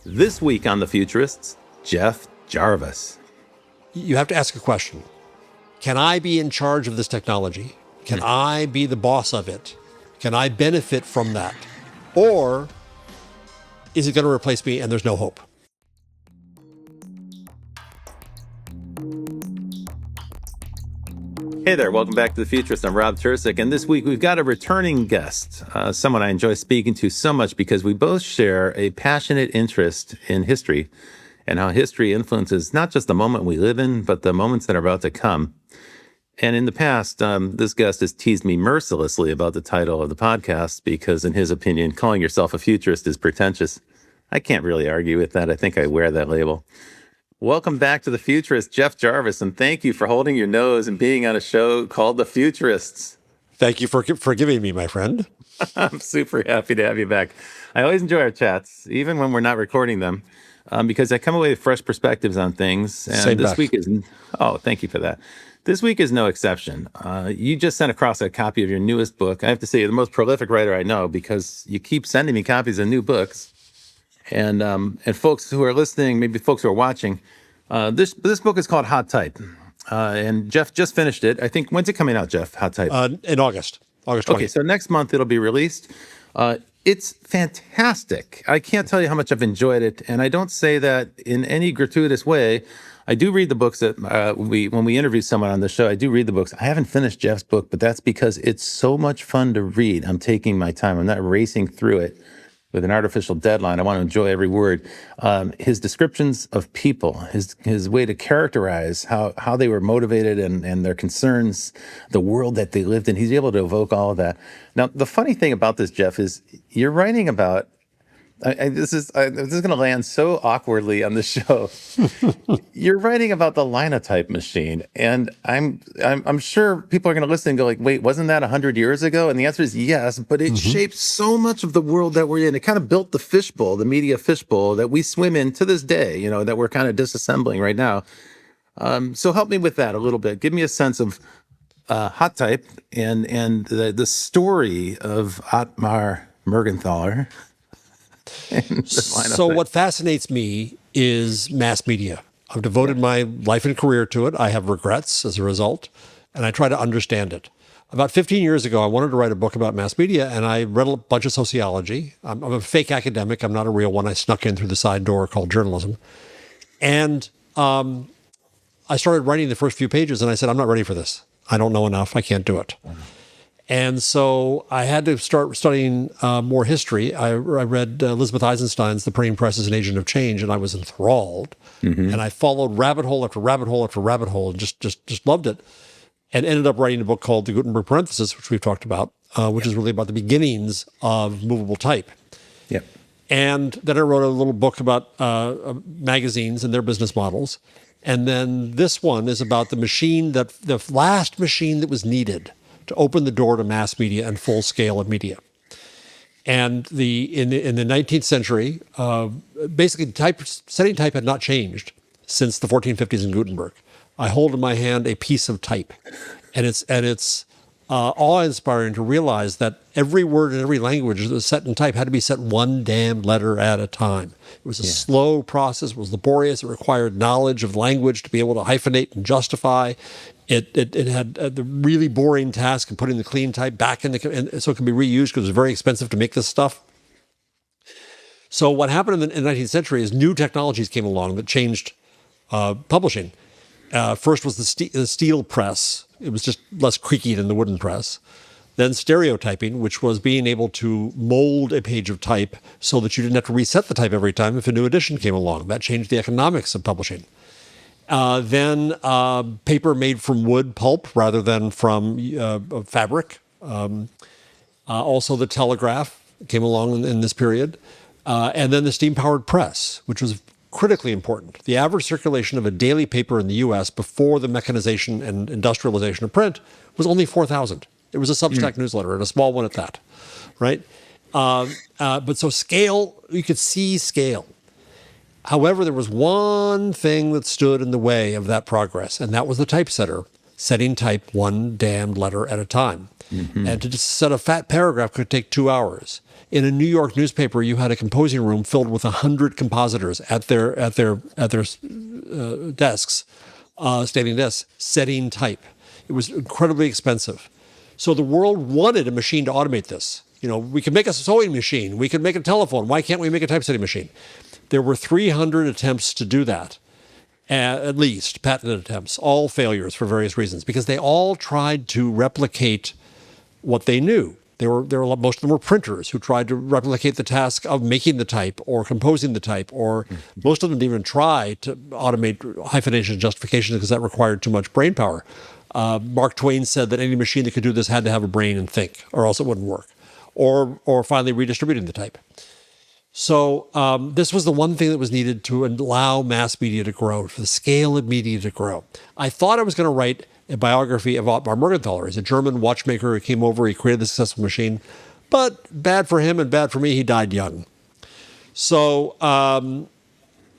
This week on The Futurists, Jeff Jarvis. You have to ask a question. Can I be in charge of this technology? Can I be the boss of it? Can I benefit from that? Or is it going to replace me and there's no hope? Hey there, welcome back to The Futurists. I'm Rob Tercek, and this week we've got a returning guest, someone I enjoy speaking to so much because we both share a passionate interest in history and how history influences not just the moment we live in, but the moments that are about to come. And in the past, this guest has teased me mercilessly about the title of the podcast because, in his opinion, calling yourself a futurist is pretentious. I can't really argue with that. I think I wear that label. Welcome back to The Futurist, Jeff Jarvis, and thank you for holding your nose and being on a show called The Futurists. Thank you for forgiving me, my friend. I'm super happy to have you back. I always enjoy our chats, even when we're not recording them, because I come away with fresh perspectives on things. And Same this back. week is, thank you for that. This week is no exception. You just sent across a copy of your newest book. I have to say, you're the most prolific writer I know because you keep sending me copies of new books. And folks who are listening, maybe folks who are watching, this book is called Hot Type. And Jeff just finished it. I think, when's it coming out, Jeff? Hot Type? In August 20th. Okay, so next month it'll be released. It's fantastic. I can't tell you how much I've enjoyed it, and I don't say that in any gratuitous way. I do read the books that when we interview someone on the show, I do read the books. I haven't finished Jeff's book, but that's because it's so much fun to read. I'm taking my time. I'm not racing through it with an artificial deadline. I want to enjoy every word. His descriptions of people, his way to characterize how they were motivated and their concerns, the world that they lived in. He's able to evoke all of that. Now, the funny thing about this, Jeff, is you're writing about, this is going to land so awkwardly on the show. You're writing about the Linotype machine, and I'm sure people are going to listen and go like, "Wait, wasn't that 100 years ago?" And the answer is yes, but it shaped so much of the world that we're in. It kind of built the fishbowl, the media fishbowl that we swim in to this day. That we're kind of disassembling right now. So help me with that a little bit. Give me a sense of Hot Type and the story of Ottmar Mergenthaler. So what fascinates me is mass media. I've devoted my life and career to it. I have regrets as a result, and I try to understand it. About 15 years ago, I wanted to write a book about mass media, and I read a bunch of sociology. I'm a fake academic. I'm not a real one. I snuck in through the side door called journalism. And I started writing the first few pages, and I said, I'm not ready for this. I don't know enough. I can't do it. And so I had to start studying more history. I read Elizabeth Eisenstein's The Printing Press as an Agent of Change, and I was enthralled. And I followed rabbit hole after rabbit hole after rabbit hole and just loved it. And ended up writing a book called The Gutenberg Parenthesis, which we've talked about, which is really about the beginnings of movable type. Yep. And then I wrote a little book about magazines and their business models. And then this one is about the last machine that was needed to open the door to mass media and full scale of media. And in the 19th century, basically setting type had not changed since the 1450s in Gutenberg. I hold in my hand a piece of type, and it's awe-inspiring to realize that every word in every language that was set in type had to be set one damn letter at a time. It was a slow process. It was laborious. It required knowledge of language to be able to hyphenate and justify. It had the really boring task of putting the clean type back and so it can be reused because it was very expensive to make this stuff. So what happened in the 19th century is new technologies came along that changed publishing. First was the steel press. It was just less creaky than the wooden press. Then stereotyping, which was being able to mold a page of type so that you didn't have to reset the type every time if a new edition came along. That changed the economics of publishing. Then paper made from wood pulp rather than from fabric. Also the telegraph came along in this period. And then the steam-powered press, which was critically important. The average circulation of a daily paper in the U.S. before the mechanization and industrialization of print was only 4,000. It was a Substack newsletter, and a small one at that, right? But so scale, you could see scale. However, there was one thing that stood in the way of that progress, and that was the typesetter setting type one damned letter at a time. And to just set a fat paragraph could take 2 hours. In a New York newspaper, you had a composing room filled with 100 compositors at their desks, standing desks, setting type. It was incredibly expensive. So the world wanted a machine to automate this. We could make a sewing machine. We could make a telephone. Why can't we make a typesetting machine? There were 300 attempts to do that, at least, patented attempts, all failures for various reasons, because they all tried to replicate what they knew. Most of them were printers who tried to replicate the task of making the type or composing the type, or most of them didn't even try to automate hyphenation and justification because that required too much brain power. Mark Twain said that any machine that could do this had to have a brain and think, or else it wouldn't work. Or finally redistributing the type. So this was the one thing that was needed to allow mass media to grow, for the scale of media to grow. I thought I was going to write a biography of Otmar Mergenthaler. He's a German watchmaker who came over, he created the successful machine, but bad for him and bad for me, he died young. So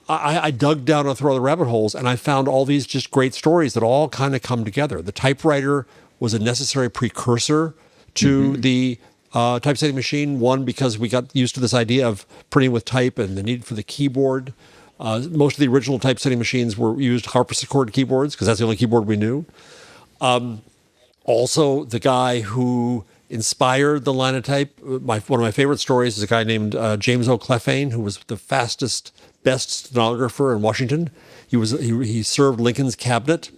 I dug down through all the rabbit holes, and I found all these just great stories that all kind of come together. The typewriter was a necessary precursor to the typesetting machine. One, because we got used to this idea of printing with type and the need for the keyboard. Most of the original typesetting machines used harpsichord keyboards because that's the only keyboard we knew. Also, the guy who inspired the Linotype, one of my favorite stories is a guy named James O'Clefane, who was the fastest, best stenographer in Washington. He served Lincoln's cabinet.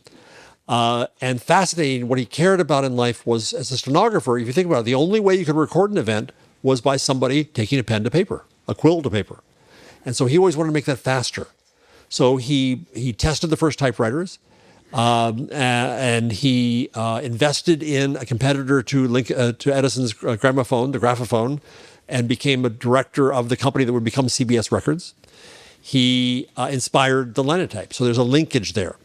And fascinating, what he cared about in life was, as a stenographer, if you think about it, the only way you could record an event was by somebody taking a pen to paper, a quill to paper. And so he always wanted to make that faster. So he tested the first typewriters, and he invested in a competitor to Edison's gramophone, the graphophone, and became a director of the company that would become CBS Records. He inspired the Linotype. So there's a linkage there.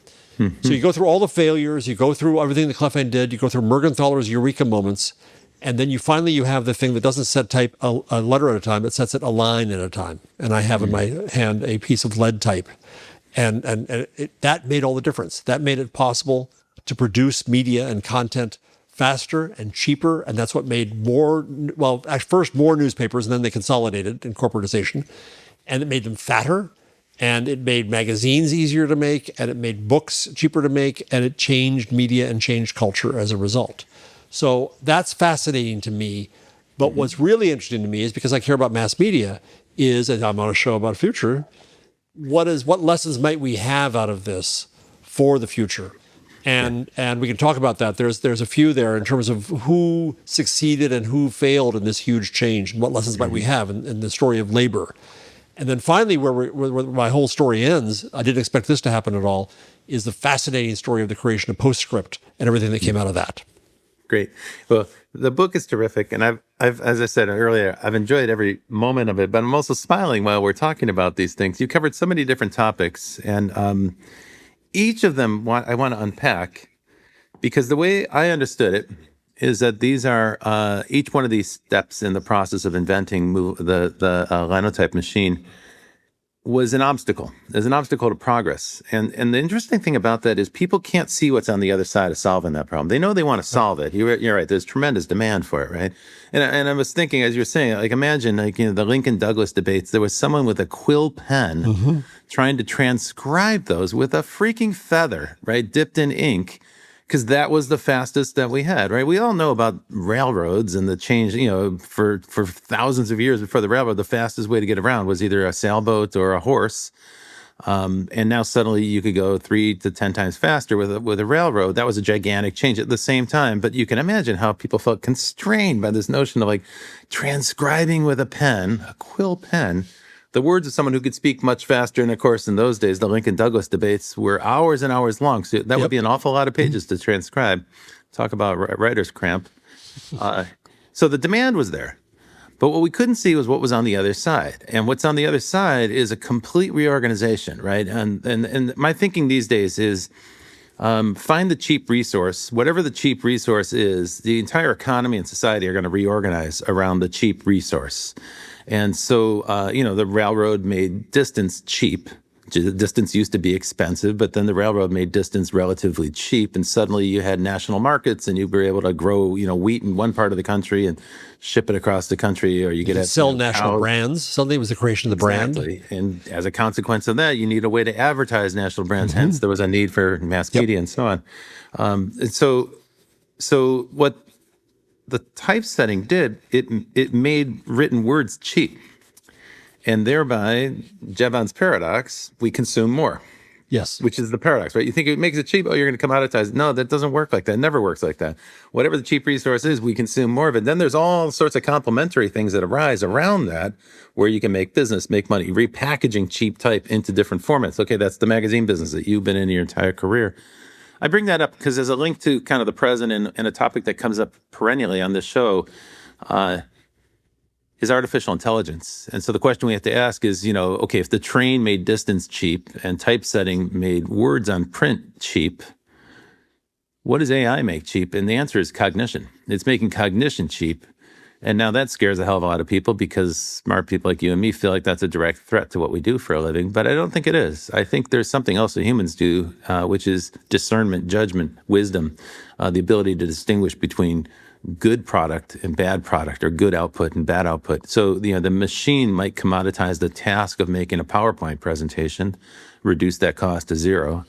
So you go through all the failures, you go through everything that Clefane did, you go through Mergenthaler's eureka moments, and then you have the thing that doesn't set type a letter at a time, it sets it a line at a time. And I have in my hand a piece of lead type. And that made all the difference. That made it possible to produce media and content faster and cheaper, and that's what made at first more newspapers, and then they consolidated in corporatization, and it made them fatter, and it made magazines easier to make, and it made books cheaper to make, and it changed media and changed culture as a result. So that's fascinating to me. But what's really interesting to me is, because I care about mass media, and I'm on a show about future, what lessons might we have out of this for the future? And we can talk about that. There's a few there in terms of who succeeded and who failed in this huge change, and what lessons might we have in the story of labor. And then finally, where my whole story ends, I didn't expect this to happen at all, is the fascinating story of the creation of PostScript and everything that came out of that. Great. Well, the book is terrific, and I've, as I said earlier, I've enjoyed every moment of it. But I'm also smiling while we're talking about these things. You covered so many different topics, and each of them I want to unpack, because the way I understood it is that these are each one of these steps in the process of inventing the Linotype machine was an obstacle. There's an obstacle to progress. And the interesting thing about that is people can't see what's on the other side of solving that problem. They know they want to solve it. You're right. There's tremendous demand for it, right? And I was thinking, as you were saying, like, imagine, like, the Lincoln-Douglas debates, there was someone with a quill pen trying to transcribe those with a freaking feather, right, dipped in ink, because that was the fastest that we had, right? We all know about railroads and the change, for thousands of years before the railroad, the fastest way to get around was either a sailboat or a horse. And now suddenly you could go 3 to 10 times faster with a railroad. That was a gigantic change at the same time. But you can imagine how people felt constrained by this notion of, like, transcribing with a pen, a quill pen, the words of someone who could speak much faster. And of course, in those days, the Lincoln-Douglas debates were hours and hours long. So that would be an awful lot of pages to transcribe. Talk about writer's cramp. So the demand was there. But what we couldn't see was what was on the other side. And what's on the other side is a complete reorganization, right? And my thinking these days is find the cheap resource. Whatever the cheap resource is, the entire economy and society are going to reorganize around the cheap resource. And so, the railroad made distance cheap, Distance used to be expensive, but then the railroad made distance relatively cheap, and suddenly you had national markets, and you were able to grow, wheat in one part of the country and ship it across the country, or you could have Sell national cows. brands. Suddenly it was the creation of the brand. Exactly. And as a consequence of that, you need a way to advertise national brands. Hence, there was a need for mass media and so on. And so what the typesetting did, it made written words cheap. And thereby, Jevon's paradox, we consume more. Yes. Which is the paradox, right? You think it makes it cheap, oh, you're going to commoditize. No, that doesn't work like that. It never works like that. Whatever the cheap resource is, we consume more of it. Then there's all sorts of complementary things that arise around that where you can make business, make money, repackaging cheap type into different formats. Okay, that's the magazine business that you've been in your entire career. I bring that up because there's a link to kind of the present and a topic that comes up perennially on this show, is artificial intelligence. And so the question we have to ask is, okay, if the train made distance cheap and typesetting made words on print cheap, what does AI make cheap? And the answer is cognition. It's making cognition cheap. And now that scares a hell of a lot of people because smart people like you and me feel like that's a direct threat to what we do for a living. But I don't think it is. I think there's something else that humans do, which is discernment, judgment, wisdom, the ability to distinguish between good product and bad product, or good output and bad output. So, the machine might commoditize the task of making a PowerPoint presentation, reduce that cost to zero,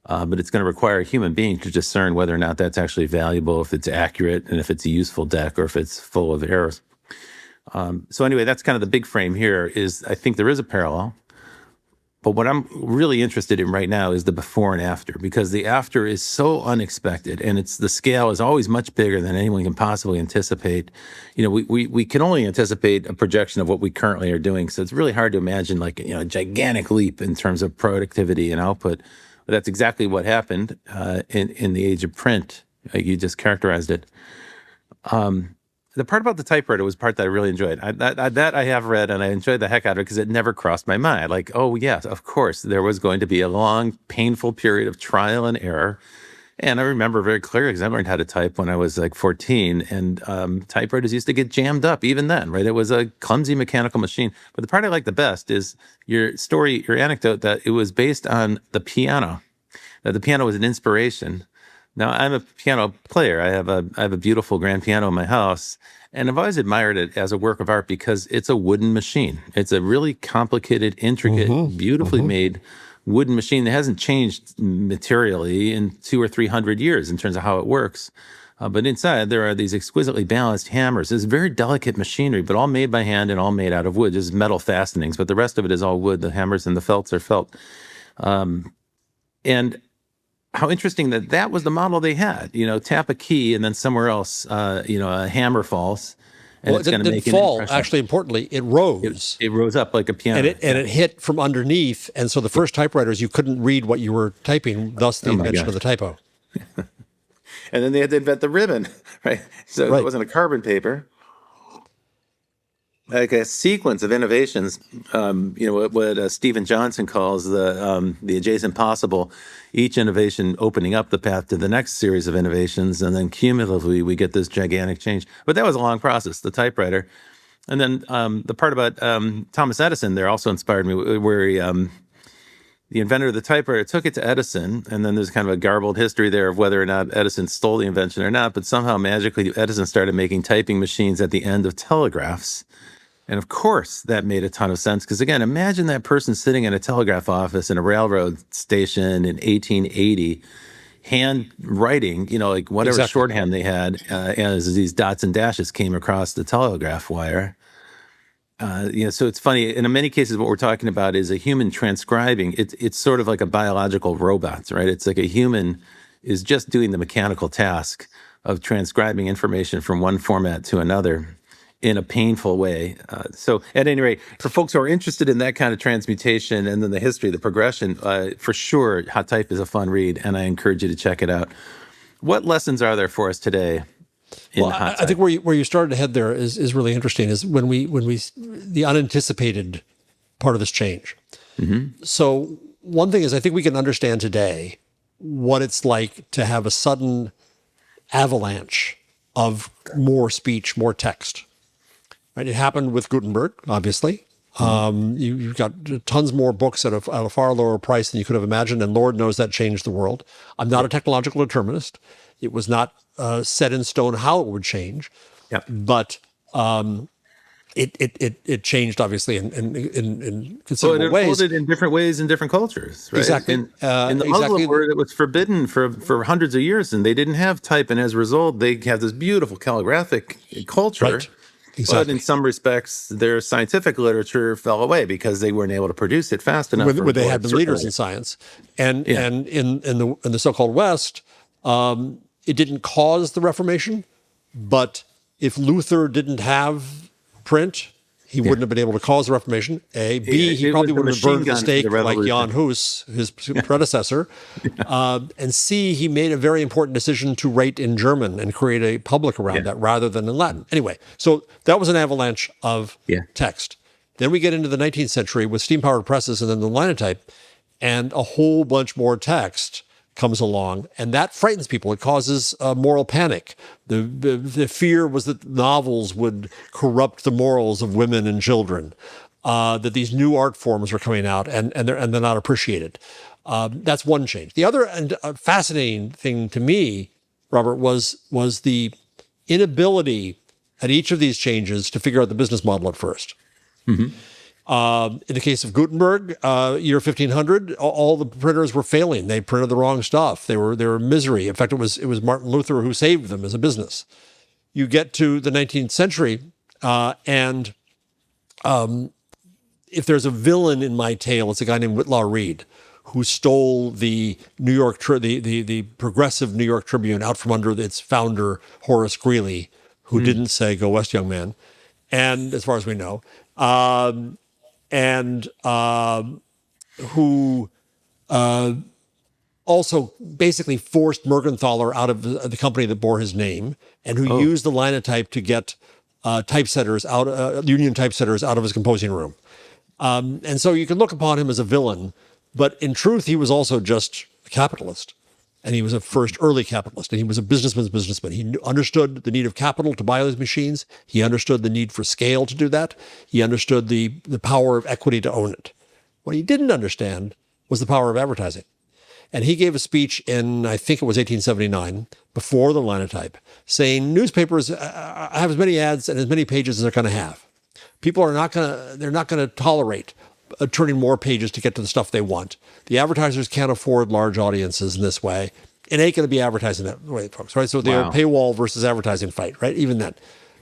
but it's going to require a human being to discern whether or not that's actually valuable, if it's accurate, and if it's a useful deck, or if it's full of errors. So anyway, that's kind of the big frame here. Is I think there is a parallel. But what I'm really interested in right now is the before and after, because the after is so unexpected, and the scale is always much bigger than anyone can possibly anticipate. We can only anticipate a projection of what we currently are doing, so it's really hard to imagine a gigantic leap in terms of productivity and output. But that's exactly what happened in the age of print. You just characterized it. The part about the typewriter was the part that I really enjoyed. That I have read, and I enjoyed the heck out of it because it never crossed my mind. Like, oh, yes, of course, there was going to be a long, painful period of trial and error. And I remember very clearly because I learned how to type when I was like 14, and typewriters used to get jammed up even then, right? It was a clumsy mechanical machine. But the part I like the best is your anecdote that it was based on the piano, that the piano was an inspiration. Now, I'm a piano player. I have a beautiful grand piano in my house, and I've always admired it as a work of art because it's a wooden machine. It's a really complicated, intricate, beautifully made wooden machine that hasn't changed materially in 200 or 300 years in terms of how it works. But inside, there are these exquisitely balanced hammers. It's very delicate machinery, but all made by hand and all made out of wood. Just metal fastenings, but the rest of it is all wood. The hammers and the felts are felt. And how interesting that was the model they had. Tap a key and then somewhere else, a hammer falls. And Well, it's it going to didn't make an fall. impression. Actually, importantly, it rose. It rose up like a piano. And it hit from underneath. And so the first typewriters, you couldn't read what you were typing, thus the invention gosh. of the typo. And then they had to invent the ribbon, right? So Right. it wasn't a carbon paper. Like a sequence of innovations, what Stephen Johnson calls the adjacent possible, each innovation opening up the path to the next series of innovations, and then cumulatively we get this gigantic change. But that was a long process, the typewriter. And then the part about Thomas Edison there also inspired me, where he, the inventor of the typewriter took it to Edison, and then there's kind of a garbled history there of whether or not Edison stole the invention or not, but somehow magically Edison started making typing machines at the end of telegraphs. And of course, that made a ton of sense because, again, imagine that person sitting in a telegraph office in a railroad station in 1880, hand writing, like whatever Exactly. shorthand they had, as these dots and dashes came across the telegraph wire. So it's funny. And in many cases, what we're talking about is a human transcribing. It's sort of like a biological robot, right? It's like a human is just doing the mechanical task of transcribing information from one format to another in a painful way. So at any rate, for folks who are interested in that kind of transmutation and then the history, the progression, for sure, Hot Type is a fun read, and I encourage you to check it out. What lessons are there for us today in Hot Type? I think where you started to head there is really interesting, is when we the unanticipated part of this change. Mm-hmm. So one thing is, I think we can understand today what it's like to have a sudden avalanche of more speech, more text. Right? It happened with Gutenberg, obviously. You've got tons more books at a far lower price than you could have imagined, and Lord knows that changed the world. I'm not a technological determinist. It was not set in stone how it would change, Yep. but it changed obviously in So it considerable ways. unfolded in different ways in different cultures, right? Exactly. In the Exactly. Muslim world, it was forbidden for hundreds of years, and they didn't have type, and as a result, they have this beautiful calligraphic culture. Right. But Exactly. in some respects, their scientific literature fell away because they weren't able to produce it fast enough. Where they had been leaders in science, and in the so-called West, it didn't cause the Reformation, but if Luther didn't have print, he wouldn't have been able to cause the Reformation. A. B. He It probably was the would have burned machine the gun stake to the like Jan revolution. Hus, his predecessor. And C. He made a very important decision to write in German and create a public around that rather than in Latin. Anyway, so that was an avalanche of text. Then we get into the 19th century with steam-powered presses and then the linotype, and a whole bunch more text comes along, and that frightens people. It causes moral panic. The fear was that novels would corrupt the morals of women and children, that these new art forms were coming out and they're not appreciated. That's one change. The other and fascinating thing to me, Robert, was the inability at each of these changes to figure out the business model at first. Mm-hmm. In the case of Gutenberg, year 1500, all the printers were failing. They printed the wrong stuff. They were misery. In fact, it was Martin Luther who saved them as a business. You get to the 19th century, and if there's a villain in my tale, it's a guy named Whitlaw Reid, who stole the the progressive New York Tribune out from under its founder Horace Greeley, who didn't say "Go West, young man," and as far as we know. Who also basically forced Mergenthaler out of the company that bore his name, and who used the Linotype to get typesetters union typesetters out of his composing room. And so you can look upon him as a villain, but in truth, he was also just a capitalist. And he was a first early capitalist, and he was a businessman's businessman. He understood the need of capital to buy those machines. He understood the need for scale to do that. He understood the power of equity to own it. What he didn't understand was the power of advertising. And he gave a speech in, I think it was 1879, before the Linotype, saying newspapers have as many ads and as many pages as they're going to have. People are not going to, they're not going to tolerate turning more pages to get to the stuff they want. The advertisers can't afford large audiences in this way. It ain't going to be advertising that way, folks, right? So the paywall versus advertising fight, right? Even then.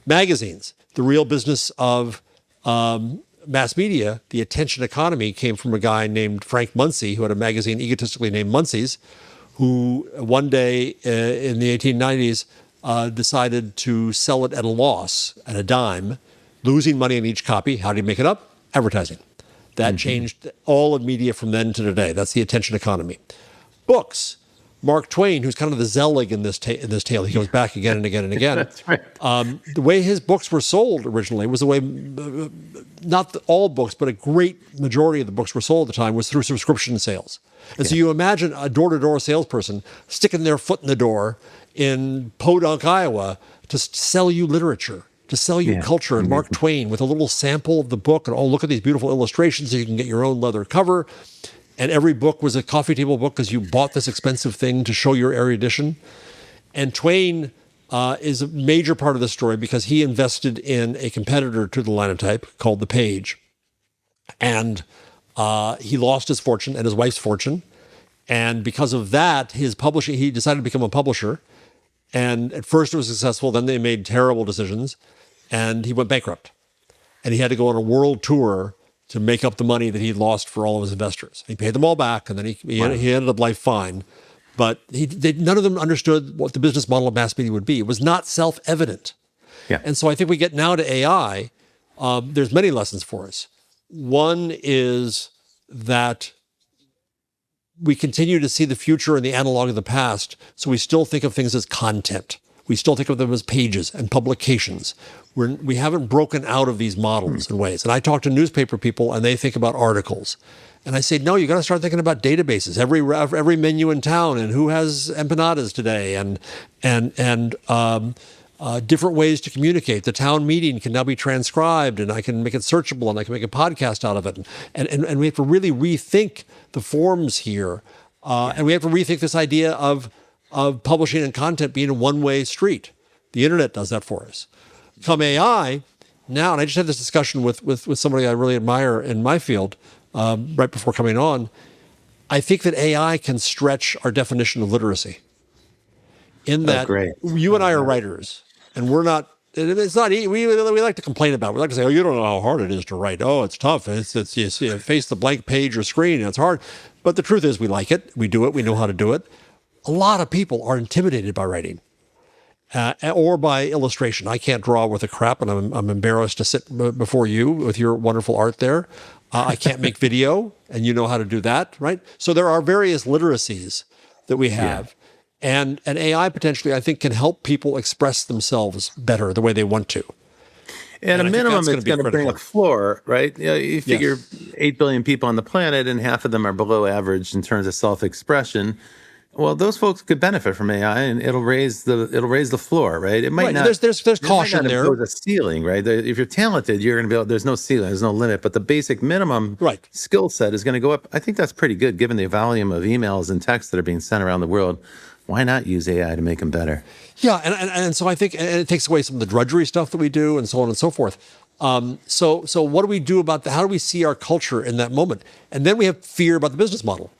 Magazines, the real business of mass media, the attention economy came from a guy named Frank Munsey, who had a magazine egotistically named Munsey's, who one day in the 1890s decided to sell it at a loss, at a dime, losing money on each copy. How did he make it up? Advertising. That changed all of media from then to today. That's the attention economy. Books. Mark Twain, who's kind of the Zelig in this tale, he goes back again and again and again. That's right. The way his books were sold originally was the way, not all books, but a great majority of the books were sold at the time was through subscription sales. And so you imagine a door-to-door salesperson sticking their foot in the door in Podunk, Iowa, to sell you literature, to sell you culture, and Mark Twain with a little sample of the book, and look at these beautiful illustrations so you can get your own leather cover. And every book was a coffee table book because you bought this expensive thing to show your erudition. And Twain is a major part of the story because he invested in a competitor to the Linotype called the Page. And he lost his fortune and his wife's fortune. And because of that, he decided to become a publisher. And at first it was successful. Then they made terrible decisions. And he went bankrupt. And he had to go on a world tour to make up the money that he'd lost for all of his investors. He paid them all back, and then he ended up life fine. But none of them understood what the business model of mass media would be. It was not self-evident. Yeah. And so I think we get now to AI. There's many lessons for us. One is that we continue to see the future and the analog of the past, so we still think of things as content. We still think of them as pages and publications. We haven't broken out of these models and ways. And I talk to newspaper people, and they think about articles. And I say, no, you got to start thinking about databases. Every menu in town, and who has empanadas today, and different ways to communicate. The town meeting can now be transcribed, and I can make it searchable, and I can make a podcast out of it. And we have to really rethink the forms here. And we have to rethink this idea of publishing and content being a one-way street. The internet does that for us. Come AI, now, and I just had this discussion with somebody I really admire in my field right before coming on. I think that AI can stretch our definition of literacy. In that, you and I are writers, and we're not. It's not. We like to complain about it. We like to say, "Oh, you don't know how hard it is to write. Oh, it's tough. It's you see, face the blank page or screen. And it's hard." But the truth is, we like it. We do it. We know how to do it. A lot of people are intimidated by writing. Or by illustration. I can't draw with a crap, and I'm embarrassed to sit before you with your wonderful art there. I can't make video, and you know how to do that, right? So there are various literacies that we have. And AI potentially, I think, can help people express themselves better the way they want to. At a minimum, it's going to bring a floor, right? You figure 8 billion people on the planet, and half of them are below average in terms of self-expression. Well, those folks could benefit from AI, and it'll raise the floor, right? It might not. There's caution there. There's a ceiling, right? If you're talented, you're going to be able. There's no ceiling. There's no limit. But the basic minimum skill set is going to go up. I think that's pretty good, given the volume of emails and texts that are being sent around the world. Why not use AI to make them better? Yeah, and so I think it takes away some of the drudgery stuff that we do, and so on and so forth. So what do we do about that? How do we see our culture in that moment? And then we have fear about the business model.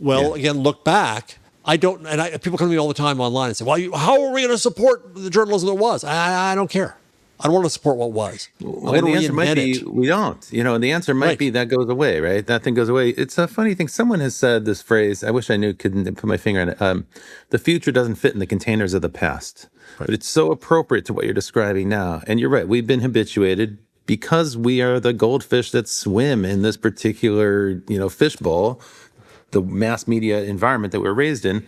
Well, again, look back. People come to me all the time online and say, "Well, how are we going to support the journalism that was?" I don't care. I don't want to support what was. Well, the answer might be we don't. And the answer might be that goes away, right? That thing goes away. It's a funny thing. Someone has said this phrase. I wish I knew. Couldn't put my finger on it. The future doesn't fit in the containers of the past, but it's so appropriate to what you're describing now. And you're right. We've been habituated because we are the goldfish that swim in this particular, fishbowl. The mass media environment that we're raised in,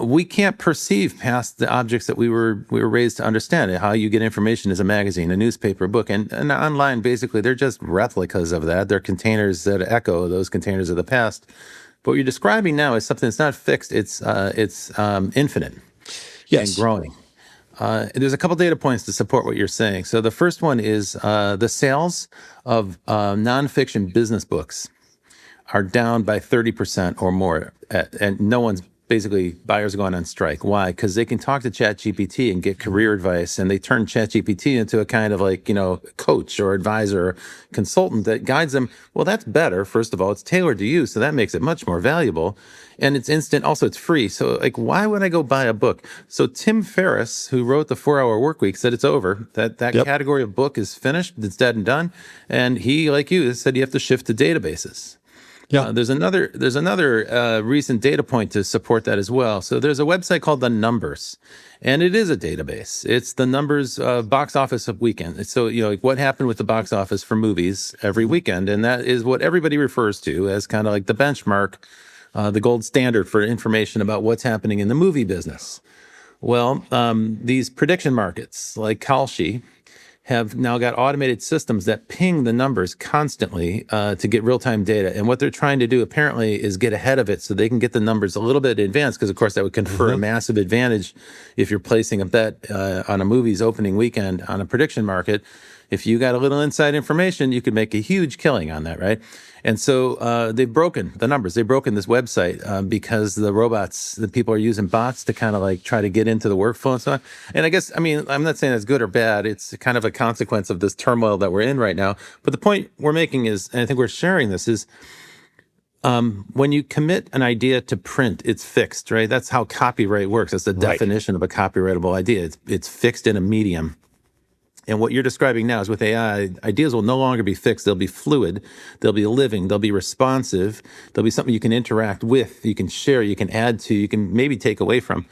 we can't perceive past the objects that we were raised to understand. How you get information is a magazine, a newspaper, a book, and online. Basically, they're just replicas of that. They're containers that echo those containers of the past. But what you're describing now is something that's not fixed. It's infinite and growing. There's a couple data points to support what you're saying. So the first one is the sales of nonfiction business books are down by 30% or more, and no one's basically buyers are going on strike. Why? Because they can talk to ChatGPT and get career advice, and they turn ChatGPT into a kind of coach or advisor or consultant that guides them. Well, that's better. First of all, it's tailored to you, so that makes it much more valuable, and it's instant. Also, it's free. So, why would I go buy a book? So Tim Ferriss, who wrote the 4-Hour Workweek, said it's over. That category of book is finished. It's dead and done. And he, like you, said you have to shift to databases. Yeah, there's another recent data point to support that as well. So there's a website called The Numbers, and it is a database. It's the numbers box office of weekend. So what happened with the box office for movies every weekend, and that is what everybody refers to as kind of like the benchmark, the gold standard for information about what's happening in the movie business. Well, these prediction markets like Kalshi have now got automated systems that ping the numbers constantly to get real-time data. And what they're trying to do, apparently, is get ahead of it so they can get the numbers a little bit in advance, because, of course, that would confer a massive advantage if you're placing a bet on a movie's opening weekend on a prediction market. If you got a little inside information, you could make a huge killing on that, right? And so they've broken the numbers. They've broken this website because the people are using bots to kind of try to get into the workflow and so on. And I'm not saying that's good or bad. It's kind of a consequence of this turmoil that we're in right now. But the point we're making is, and I think we're sharing this, is when you commit an idea to print, it's fixed, right? That's how copyright works. That's the definition of a copyrightable idea. It's fixed in a medium. And what you're describing now is with AI, ideas will no longer be fixed. They'll be fluid. They'll be living. They'll be responsive. They'll be something you can interact with, you can share, you can add to, you can maybe take away from.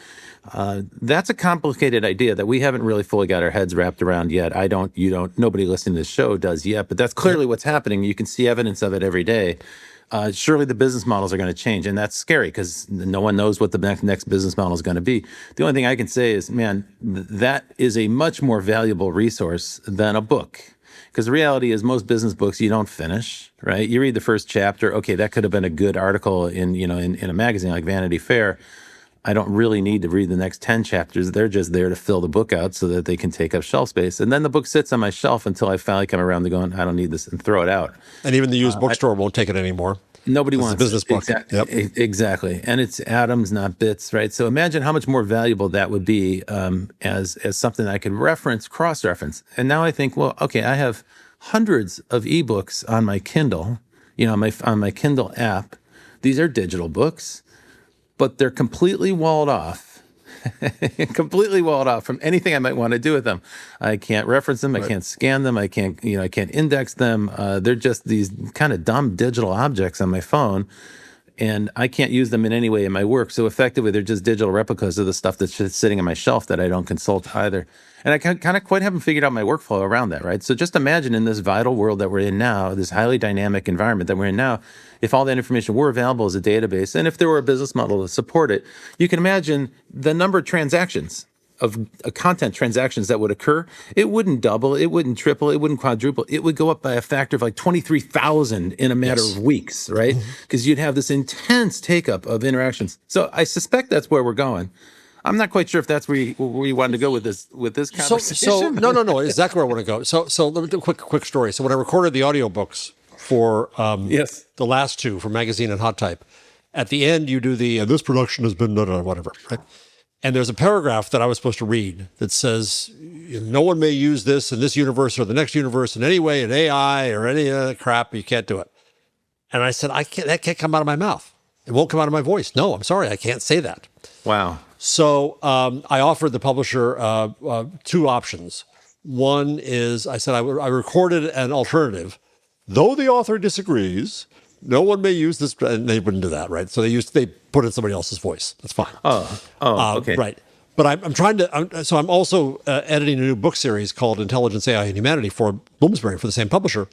That's a complicated idea that we haven't really fully got our heads wrapped around yet. I don't, you don't, nobody listening to this show does yet, but that's clearly what's happening. You can see evidence of it every day. Surely the business models are going to change, and that's scary because no one knows what the next business model is going to be. The only thing I can say is, man, that is a much more valuable resource than a book. Because the reality is most business books you don't finish, right? You read the first chapter, okay, that could have been a good article in a magazine like Vanity Fair. I don't really need to read the next 10 chapters. They're just there to fill the book out so that they can take up shelf space. And then the book sits on my shelf until I finally come around to going, I don't need this, and throw it out. And even the used bookstore won't take it anymore. Nobody It's wants a business book. Yep. Exactly. And it's atoms, not bits, right? So imagine how much more valuable that would be as something I could reference, cross-reference. And now I think, well, okay, I have hundreds of ebooks on my Kindle, on my Kindle app. These are digital books, but they're completely walled off. Completely walled off from anything I might want to do with them. I can't reference them. I can't scan them. I can't index them. They're just these kind of dumb digital objects on my phone, and I can't use them in any way in my work. So effectively, they're just digital replicas of the stuff that's just sitting on my shelf that I don't consult either. And I kind of quite haven't figured out my workflow around that, right? So just imagine in this vital world that we're in now, this highly dynamic environment that we're in now, if all that information were available as a database, and if there were a business model to support it, you can imagine the number of transactions of content transactions that would occur. It wouldn't double, it wouldn't triple, it wouldn't quadruple. It would go up by a factor of like 23,000 in a matter of weeks, right? Because you'd have this intense take-up of interactions. So I suspect that's where we're going. I'm not quite sure if that's where you wanted to go with this conversation. No, exactly where I want to go. So let me do a quick story. So when I recorded the audiobooks for the last two, for Magazine and Hot Type, at the end you do the this production has been whatever, right? And there's a paragraph that I was supposed to read that says no one may use this in this universe or the next universe in any way, in AI or any other crap. You can't do it. And I said, that can't come out of my mouth. It won't come out of my voice. No, I'm sorry, I can't say that. Wow. So I offered the publisher two options. One is I said I recorded an alternative. Though the author disagrees, no one may use this, and they wouldn't do that, right? So they put in somebody else's voice. That's fine. Okay. Right. But I'm also editing a new book series called Intelligence, AI, and Humanity for Bloomsbury, for the same publisher.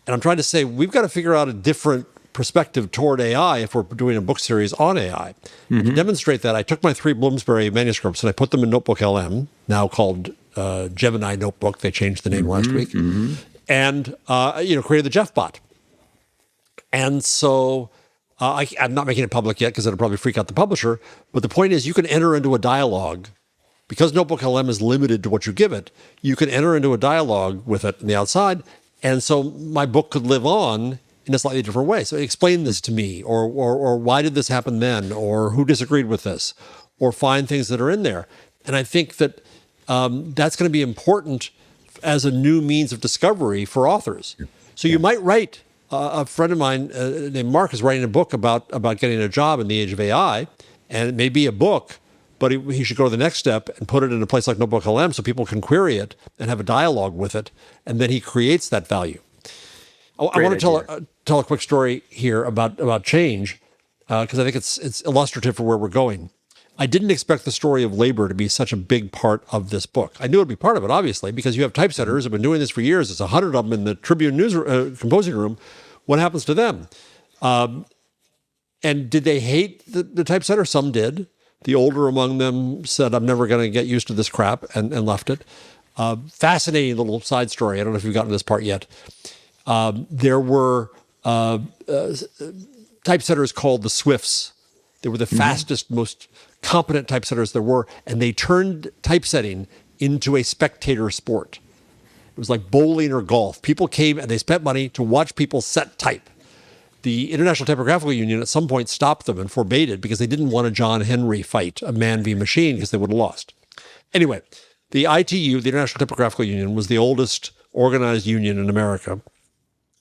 And I'm trying to say, we've got to figure out a different perspective toward AI if we're doing a book series on AI. To demonstrate that, I took my 3 Bloomsbury manuscripts and I put them in Notebook LM, now called Gemini Notebook. They changed the name last week. And, created the Jeff bot. And so I'm not making it public yet because it'll probably freak out the publisher. But the point is, you can enter into a dialogue. Because Notebook LM is limited to what you give it, you can enter into a dialogue with it on the outside. And so my book could live on in a slightly different way. So explain this to me, or why did this happen then, or who disagreed with this, or find things that are in there. And I think that that's going to be important as a new means of discovery for authors. So you might write, a friend of mine named Mark is writing a book about getting a job in the age of AI, and it may be a book, but he should go to the next step and put it in a place like Notebook LM so people can query it and have a dialogue with it, and then he creates that value. I want to tell a quick story here about change, because I think it's illustrative for where we're going. I didn't expect the story of labor to be such a big part of this book. I knew it would be part of it, obviously, because you have typesetters who have been doing this for years. There's 100 of them in the Tribune news composing room. What happens to them? And did they hate the typesetter? Some did. The older among them said, I'm never going to get used to this crap, and left it. Fascinating little side story. I don't know if you've gotten to this part yet. There were typesetters called the Swifts. They were the fastest, most competent typesetters there were, and they turned typesetting into a spectator sport. It was like bowling or golf. People came and they spent money to watch people set type. The International Typographical Union at some point stopped them and forbade it because they didn't want a John Henry fight, a man v. machine, because they would have lost. Anyway, the ITU, the International Typographical Union, was the oldest organized union in America.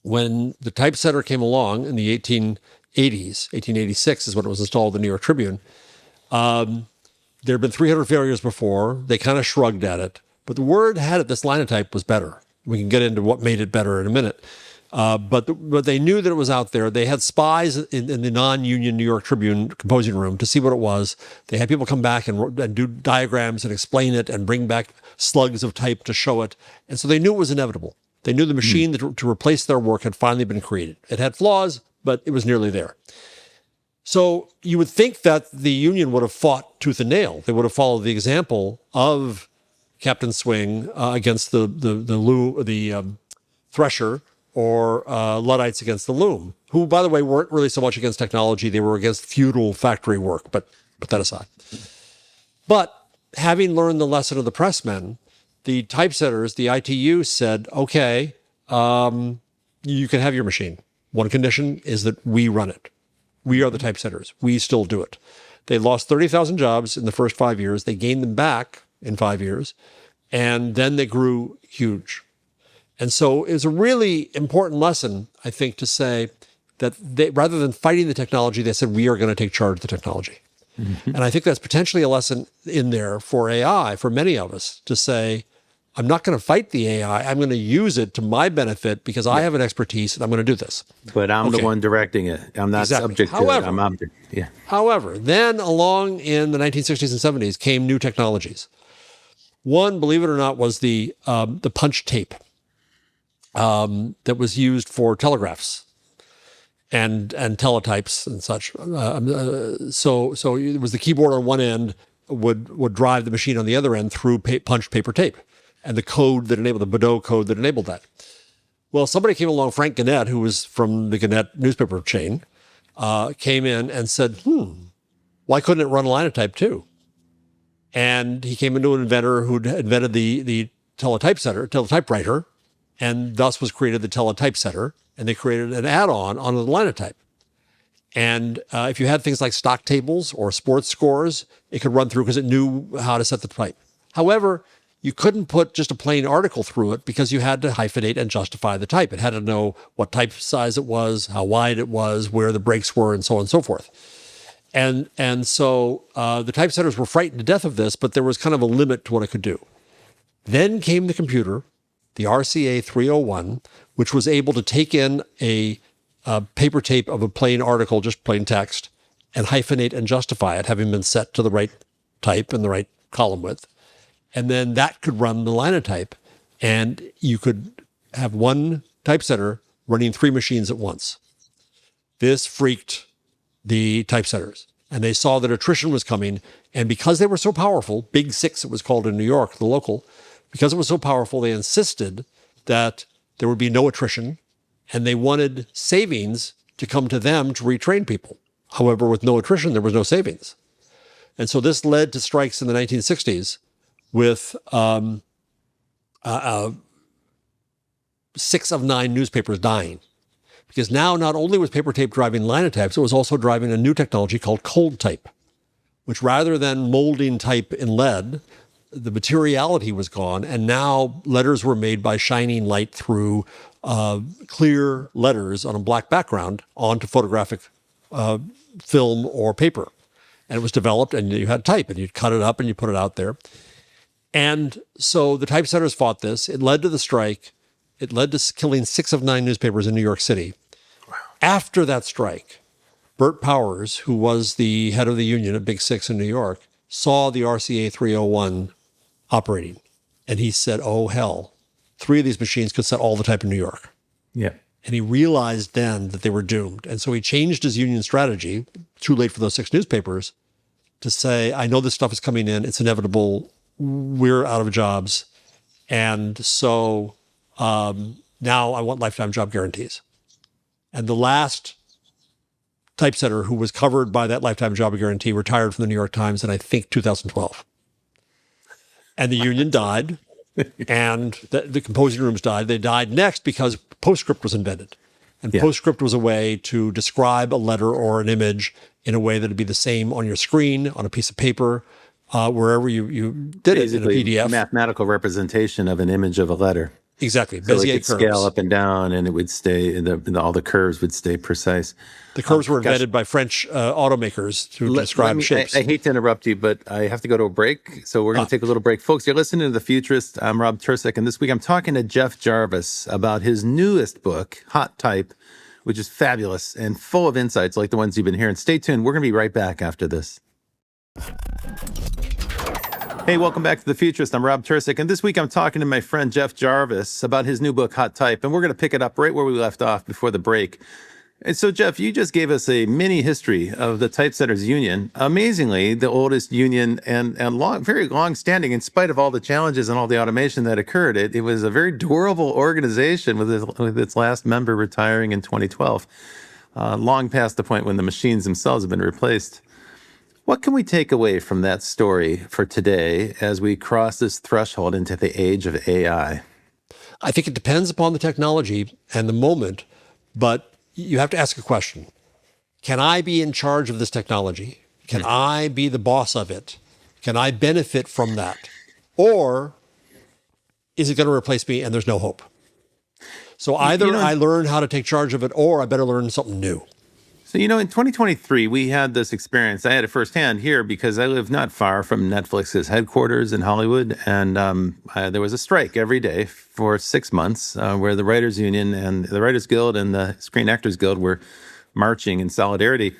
When the typesetter came along in the 1880s, 1886 is when it was installed in the New York Tribune, there had been 300 failures before. They kind of shrugged at it. But the word had it this Linotype was better. We can get into what made it better in a minute. But they knew that it was out there. They had spies in the non-union New York Tribune composing room to see what it was. They had people come back and do diagrams and explain it and bring back slugs of type to show it. And so they knew it was inevitable. They knew the machine to replace their work had finally been created. It had flaws, but it was nearly there. So you would think that the union would have fought tooth and nail. They would have followed the example of Captain Swing against the Thresher, or Luddites against the Loom, who, by the way, weren't really so much against technology. They were against feudal factory work. But put that aside. But having learned the lesson of the pressmen, the typesetters, the ITU said, okay, you can have your machine. One condition is that we run it. We are the typesetters. We still do it. They lost 30,000 jobs in the first 5 years. They gained them back in 5 years. And then they grew huge. And so it was a really important lesson, I think, to say that they, rather than fighting the technology, they said, we are going to take charge of the technology. And I think that's potentially a lesson in there for AI, for many of us, to say, I'm not going to fight the AI. I'm going to use it to my benefit because I have an expertise and I'm going to do this. But I'm the one directing it. I'm not subject to it. I'm object. Yeah. However, then along in the 1960s and 70s came new technologies. One, believe it or not, was the punch tape that was used for telegraphs and teletypes and such. So it was the keyboard on one end would drive the machine on the other end through punched paper tape, and the code that enabled the Baudot code that enabled that. Well, somebody came along, Frank Gannett, who was from the Gannett newspaper chain, came in and said, why couldn't it run Linotype too? And he came into an inventor who'd invented the teletypewriter, and thus was created the teletypesetter, and they created an add-on on the Linotype. And if you had things like stock tables or sports scores, it could run through because it knew how to set the type. However, you couldn't put just a plain article through it because you had to hyphenate and justify the type. It had to know what type size it was, how wide it was, where the breaks were, and so on and so forth. And so the typesetters were frightened to death of this, but there was kind of a limit to what it could do. Then came the computer, the RCA 301, which was able to take in a paper tape of a plain article, just plain text, and hyphenate and justify it, having been set to the right type and the right column width. And then that could run the Linotype, and you could have one typesetter running 3 machines at once. This freaked the typesetters, and they saw that attrition was coming. And because they were so powerful, Big Six it was called in New York, the local, because it was so powerful, they insisted that there would be no attrition, and they wanted savings to come to them to retrain people. However, with no attrition, there was no savings. And so this led to strikes in the 1960s with 6 of 9 newspapers dying. Because now not only was paper tape driving Linotypes, it was also driving a new technology called cold type, which rather than molding type in lead, the materiality was gone, and now letters were made by shining light through clear letters on a black background onto photographic film or paper. And it was developed, and you had type, and you'd cut it up and you put it out there. And so the typesetters fought this. It led to the strike. It led to killing 6 of 9 newspapers in New York City. Wow. After that strike, Bert Powers, who was the head of the union at Big Six in New York, saw the RCA 301 operating. And he said, oh, hell, 3 of these machines could set all the type in New York. Yeah. And he realized then that they were doomed. And so he changed his union strategy, too late for those 6 newspapers, to say, I know this stuff is coming in. It's inevitable. We're out of jobs. And so now I want lifetime job guarantees. And the last typesetter who was covered by that lifetime job guarantee retired from the New York Times in, I think, 2012. And the union died, and the composing rooms died. They died next because PostScript was invented. And PostScript was a way to describe a letter or an image in a way that would be the same on your screen, on a piece of paper, wherever you did Basically, it in a PDF. Mathematical representation of an image of a letter. Exactly. So Bezier it could curves. scale up and down, and it would stay, all the curves would stay precise. The curves were invented by French automakers to describe shapes. I hate to interrupt you, but I have to go to a break, so we're going to take a little break. Folks, you're listening to The Futurists. I'm Rob Tercek, and this week I'm talking to Jeff Jarvis about his newest book, Hot Type, which is fabulous and full of insights like the ones you've been hearing. Stay tuned. We're going to be right back after this. Hey, welcome back to The Futurist. I'm Rob Tercek, and this week I'm talking to my friend Jeff Jarvis about his new book, Hot Type, and we're going to pick it up right where we left off before the break. And so, Jeff, you just gave us a mini history of the Typesetters Union. Amazingly, the oldest union and very long-standing, in spite of all the challenges and all the automation that occurred. It was a very durable organization with its last member retiring in 2012, long past the point when the machines themselves have been replaced. What can we take away from that story for today as we cross this threshold into the age of AI? I think it depends upon the technology and the moment, but you have to ask a question. Can I be in charge of this technology? Can I be the boss of it? Can I benefit from that? Or is it going to replace me and there's no hope? So either I learn how to take charge of it or I better learn something new. So, in 2023, we had this experience. I had it firsthand here because I live not far from Netflix's headquarters in Hollywood. And there was a strike every day for 6 months where the Writers Union and the Writers Guild and the Screen Actors Guild were marching in solidarity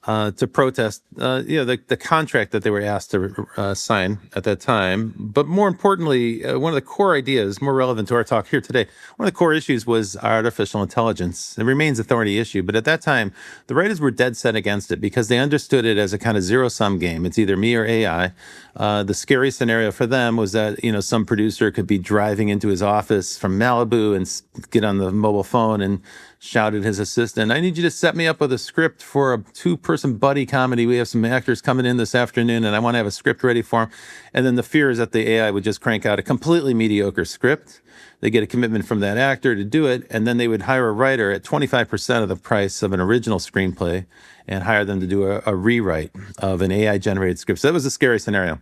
to protest, the contract that they were asked to sign at that time. But more importantly, one of the core ideas, more relevant to our talk here today, one of the core issues was artificial intelligence. It remains a thorny issue, but at that time, the writers were dead set against it because they understood it as a kind of zero-sum game. It's either me or AI. The scary scenario for them was that, some producer could be driving into his office from Malibu and get on the mobile phone and shout at his assistant, "I need you to set me up with a script for a 2-person buddy comedy. We have some actors coming in this afternoon and I want to have a script ready for them." And then the fear is that the AI would just crank out a completely mediocre script. They get a commitment from that actor to do it, and then they would hire a writer at 25% of the price of an original screenplay and hire them to do a rewrite of an AI-generated script. So that was a scary scenario.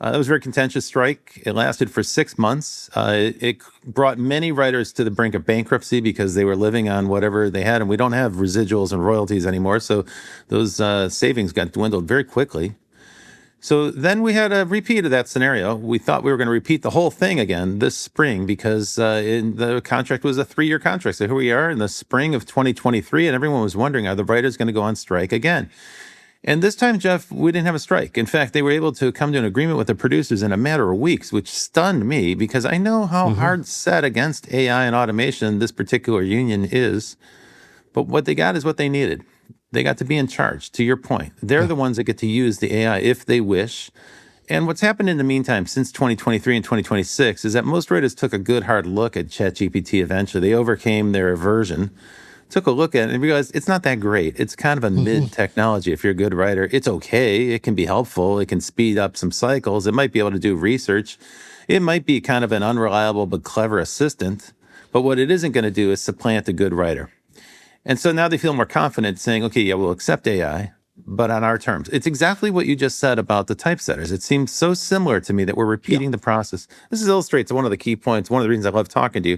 That was a very contentious strike. It lasted for 6 months. It brought many writers to the brink of bankruptcy because they were living on whatever they had, and we don't have residuals and royalties anymore, so those savings got dwindled very quickly. So then we had a repeat of that scenario. We thought we were going to repeat the whole thing again this spring because the contract was a 3-year contract. So here we are in the spring of 2023, and everyone was wondering, are the writers going to go on strike again? And this time, Jeff, we didn't have a strike. In fact, they were able to come to an agreement with the producers in a matter of weeks, which stunned me because I know how hard set against AI and automation this particular union is. But what they got is what they needed. They got to be in charge, to your point. They're the ones that get to use the AI if they wish. And what's happened in the meantime since 2023 and 2026 is that most writers took a good hard look at ChatGPT eventually. They overcame their aversion, took a look at it and realized it's not that great. It's kind of a mid technology. If you're a good writer, it's okay. It can be helpful. It can speed up some cycles. It might be able to do research. It might be kind of an unreliable but clever assistant. But what it isn't going to do is supplant a good writer. And so now they feel more confident saying, okay, yeah, we'll accept AI, but on our terms. It's exactly what you just said about the typesetters. It seems so similar to me that we're repeating the process. This illustrates one of the key points, one of the reasons I love talking to you.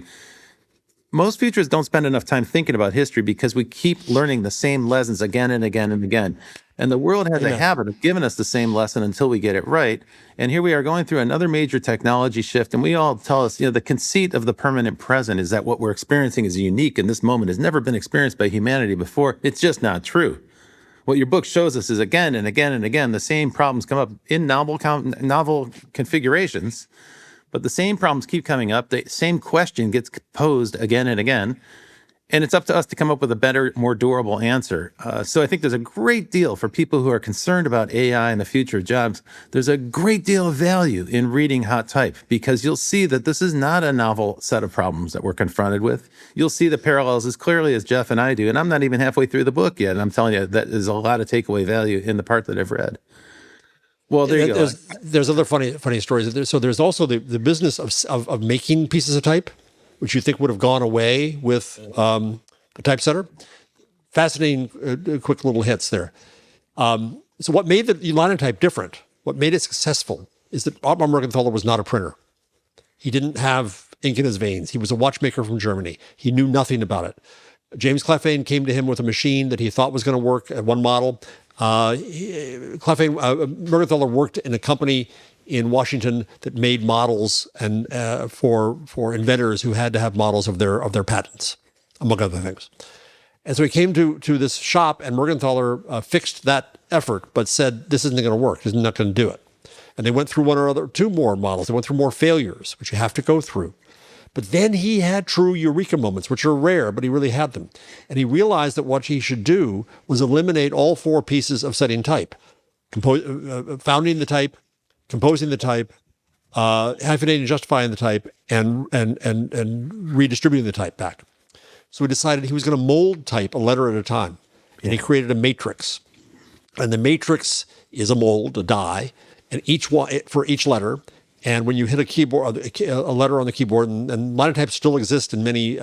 Most futurists don't spend enough time thinking about history because we keep learning the same lessons again and again and again. And the world has a habit of giving us the same lesson until we get it right. And here we are going through another major technology shift. And we all tell us, the conceit of the permanent present is that what we're experiencing is unique and this moment has never been experienced by humanity before. It's just not true. What your book shows us is again and again and again, the same problems come up in novel configurations. But the same problems keep coming up. The same question gets posed again and again. And it's up to us to come up with a better, more durable answer. So I think there's a great deal for people who are concerned about AI and the future of jobs. There's a great deal of value in reading Hot Type because you'll see that this is not a novel set of problems that we're confronted with. You'll see the parallels as clearly as Jeff and I do. And I'm not even halfway through the book yet. And I'm telling you that there's a lot of takeaway value in the part that I've read. Well, there you go. There's other funny stories. So there's also the business of making pieces of type, which you think would have gone away with a typesetter. Fascinating, quick little hits there. So what made the Linotype different, what made it successful, is that Otmar Mergenthaler was not a printer. He didn't have ink in his veins. He was a watchmaker from Germany. He knew nothing about it. James Clephane came to him with a machine that he thought was going to work at one model. Mergenthaler worked in a company in Washington that made models and for inventors who had to have models of their patents, among other things. And so he came to this shop, and Mergenthaler fixed that effort, but said, "This isn't going to work. This is not going to do it." And they went through two more models. They went through more failures, which you have to go through. But then he had true eureka moments, which are rare, but he really had them. And he realized that what he should do was eliminate all 4 pieces of setting type: founding the type, composing the type, hyphenating and justifying the type, and redistributing the type back. So he decided he was going to mold type a letter at a time. And he created a matrix. And the matrix is a mold, a die, and each one for each letter. And when you hit a keyboard, a letter on the keyboard, and Linotypes still exist in many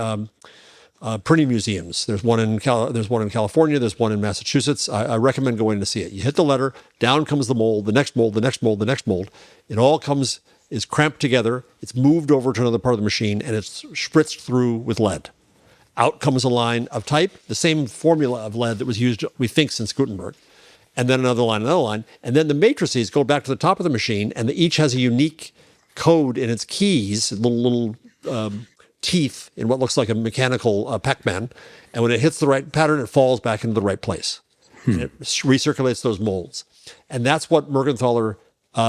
printing museums. There's one in California. There's one in Massachusetts. I recommend going to see it. You hit the letter, down comes the mold, the next mold, the next mold, the next mold. It all is cramped together. It's moved over to another part of the machine, and it's spritzed through with lead. Out comes a line of type, the same formula of lead that was used, we think, since Gutenberg. And then another line. And then the matrices go back to the top of the machine, and each has a unique code in its keys, little teeth in what looks like a mechanical Pac-Man. And when it hits the right pattern, it falls back into the right place. And it recirculates those molds. And that's what Mergenthaler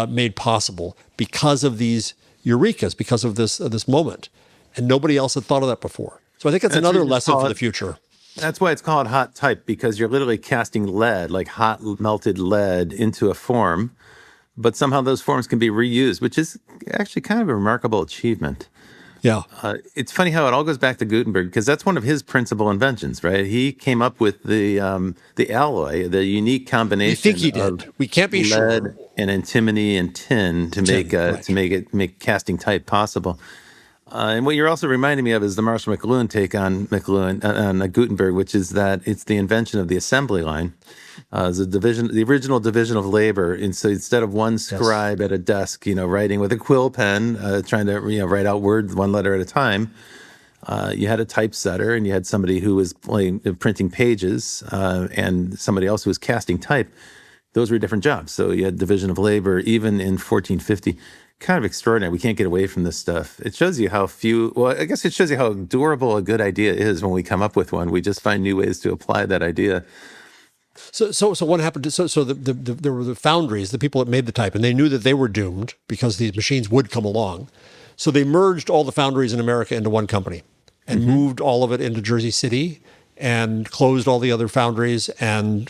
made possible because of these eurekas, because of this moment. And nobody else had thought of that before. So I think that's another lesson for the future. That's why it's called hot type, because you're literally casting lead, like hot melted lead, into a form. But somehow those forms can be reused, which is actually kind of a remarkable achievement. Yeah. It's funny how it all goes back to Gutenberg, because that's one of his principal inventions, right? He came up with the alloy, the unique combination. We think he did. We can't be lead sure. And antimony and tin to make casting type possible. And what you're also reminding me of is the Marshall McLuhan take on Gutenberg, which is that it's the invention of the assembly line, the original division of labor. And so instead of one scribe at a desk, writing with a quill pen, trying to write out words one letter at a time, you had a typesetter, and you had somebody who was printing pages, and somebody else who was casting type. Those were different jobs. So you had division of labor, even in 1450. Kind of extraordinary. We can't get away from this stuff. It shows you how I guess it shows you how durable a good idea is when we come up with one. We just find new ways to apply that idea. So what happened? There were the foundries, the people that made the type, and they knew that they were doomed because these machines would come along. So they merged all the foundries in America into one company and moved all of it into Jersey City and closed all the other foundries and